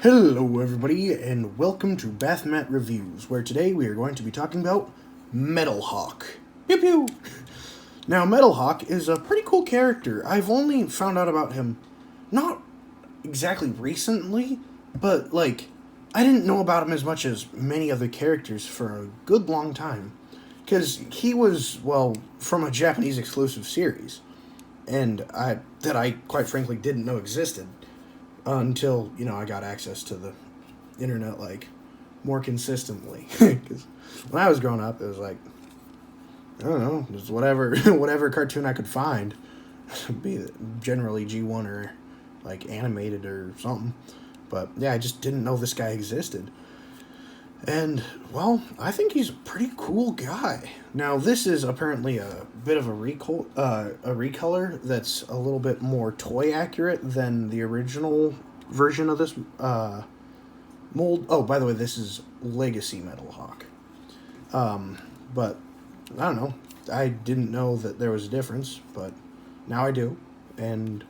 Hello everybody and welcome to Bathmat Reviews, where today we are going to be talking about Metalhawk. Pew pew! Now Metalhawk is a pretty cool character. I've only found out about him not exactly recently, but I didn't know about him as much as many other characters for a good long time. Because he was, from a Japanese exclusive series, and I quite frankly didn't know existed until I got access to the internet more consistently. Because when I was growing up, it was I don't know, just whatever whatever cartoon I could find, be generally G1 or animated or something. But yeah, I just didn't know this guy existed. And, I think he's a pretty cool guy. Now, this is apparently a bit of a recolor that's a little bit more toy accurate than the original version of this mold. Oh, by the way, this is Legacy Metalhawk. But, I don't know. I didn't know that there was a difference, but now I do. And,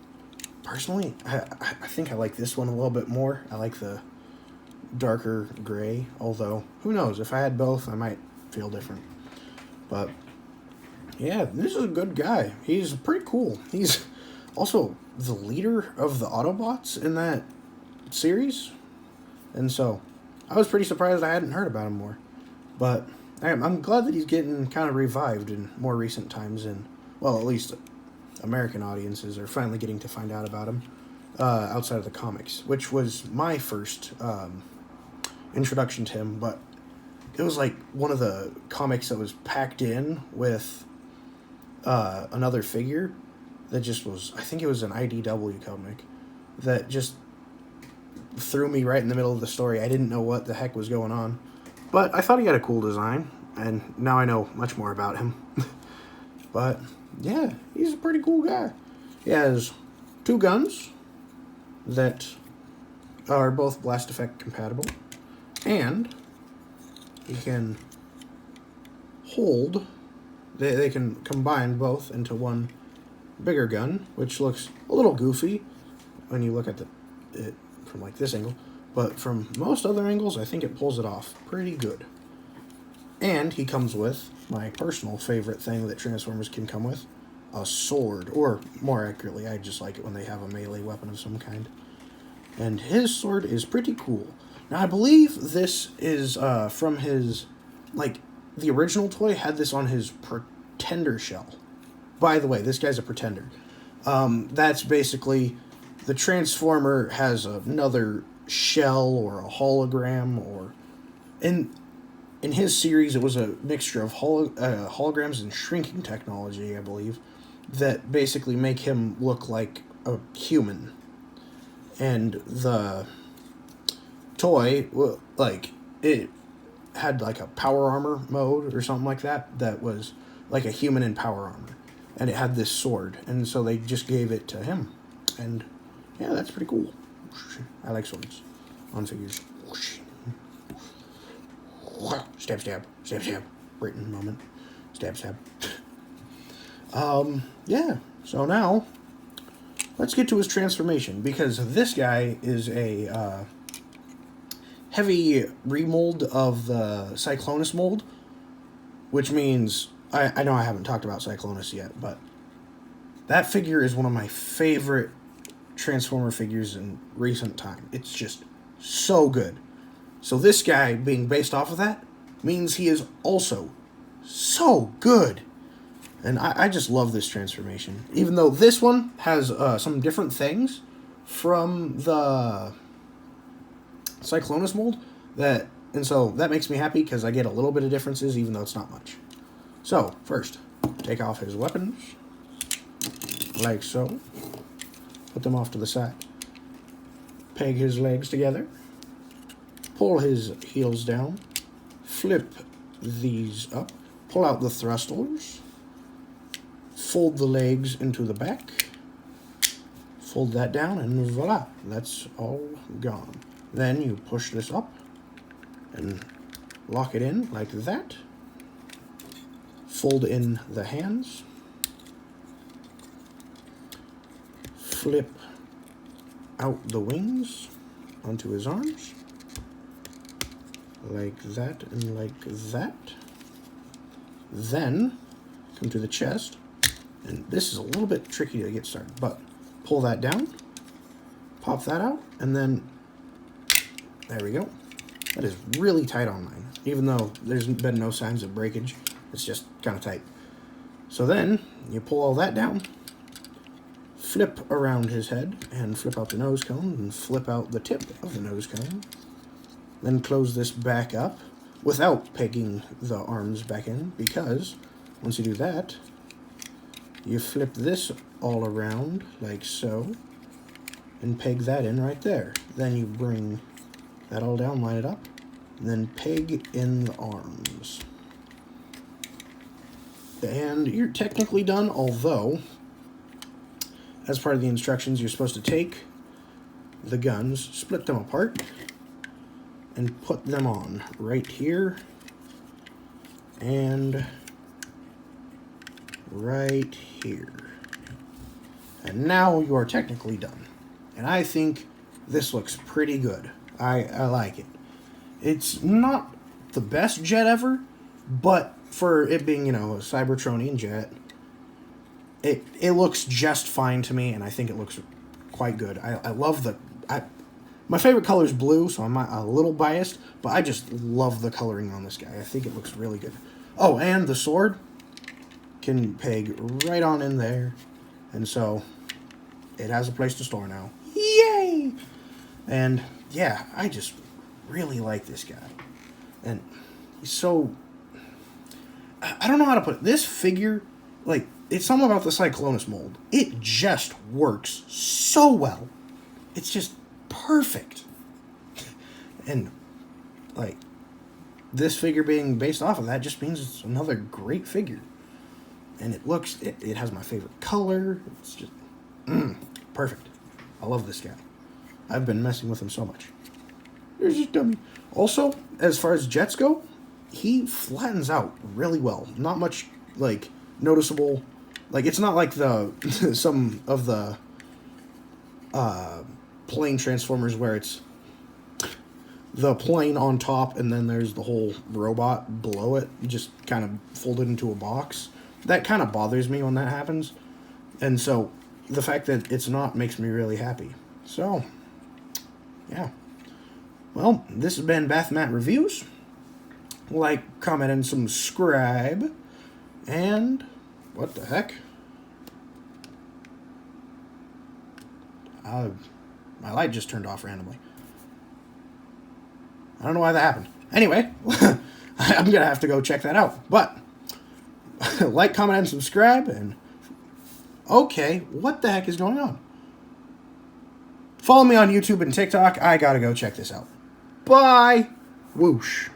personally, I think I like this one a little bit more. I like the darker gray, although who knows, if I had both I might feel different. But yeah, this is a good guy. He's pretty cool. He's also the leader of the Autobots in that series, and so I was pretty surprised I hadn't heard about him more. But I'm glad that he's getting kind of revived in more recent times, and at least American audiences are finally getting to find out about him outside of the comics, which was my first introduction to him. But it was one of the comics that was packed in with another figure that just was, I think it was an IDW comic, that just threw me right in the middle of the story. I didn't know what the heck was going on, but I thought he had a cool design, and now I know much more about him. But yeah, he's a pretty cool guy. He has two guns that are both blast effect compatible, and he can hold, they can combine both into one bigger gun, which looks a little goofy when you look at it from this angle, but from most other angles I think it pulls it off pretty good. And he comes with my personal favorite thing that Transformers can come with, a sword, or more accurately, I just like it when they have a melee weapon of some kind. And his sword is pretty cool. Now, I believe this is from his, the original toy had this on his Pretender shell. By the way, this guy's a Pretender. That's basically, the Transformer has another shell or a hologram, or in his series it was a mixture of holograms and shrinking technology, I believe, that basically make him look like a human. And the toy, it had a power armor mode or something like that, that was like a human in power armor, and it had this sword, and so they just gave it to him. And yeah, that's pretty cool. I like swords on figures. Stab, stab, stab, stab. Britain moment. Stab, stab. Yeah, so now let's get to his transformation, because this guy is a heavy remold of the Cyclonus mold, which means, I know I haven't talked about Cyclonus yet, but that figure is one of my favorite Transformer figures in recent time. It's just so good. So this guy being based off of that means he is also so good. And I just love this transformation. Even though this one has some different things from the Cyclonus mold, and so that makes me happy, because I get a little bit of differences, even though it's not much. So, first, take off his weapons, like so. Put them off to the side. Peg his legs together. Pull his heels down. Flip these up. Pull out the thrusters. Fold the legs into the back. Fold that down, and voila, that's all gone. Then you push this up and lock it in like that. Fold in the hands. Flip out the wings. onto his arms. Like that and like that. Then come to the chest. And this is a little bit tricky to get started, but pull that down, pop that out, and then there we go. That is really tight on mine. Even though there's been no signs of breakage, it's just kind of tight. So then you pull all that down, flip around his head, and flip out the nose cone, and flip out the tip of the nose cone. Then close this back up without pegging the arms back in, because once you do that, you flip this all around like so, and peg that in right there. Then you bring that all down, line it up, and then peg in the arms. And you're technically done, although, as part of the instructions, you're supposed to take the guns, split them apart, and put them on right here, and right here. And now you are technically done. And I think this looks pretty good. I like it. It's not the best jet ever, but for it being, you know, a Cybertronian jet, it looks just fine to me, and I think it looks quite good. I love the... my favorite color is blue, so I'm a little biased, but I just love the coloring on this guy. I think it looks really good. Oh, and the sword can peg right on in there, and so it has a place to store now. Yay! And yeah, I just really like this guy, and he's so... I don't know how to put it. This figure, like, it's something about the Cyclonus mold. It just works so well. It's just perfect. And, like, this figure being based off of that just means it's another great figure. And it has my favorite color. It's just, perfect. I love this guy. I've been messing with him so much. There's just dummy. Also, as far as jets go, he flattens out really well. Not much, like, noticeable. Like, it's not like some of the plane transformers where it's the plane on top and then there's the whole robot below it, just kind of folded into a box. That kind of bothers me when that happens. And so the fact that it's not makes me really happy. So, yeah. Well, this has been Bathmat Reviews. Like, comment, and subscribe. And what the heck? My light just turned off randomly. I don't know why that happened. Anyway, I'm going to have to go check that out. But, like, comment, and subscribe. And, okay, what the heck is going on? Follow me on YouTube and TikTok. I got to go check this out. Bye. Whoosh.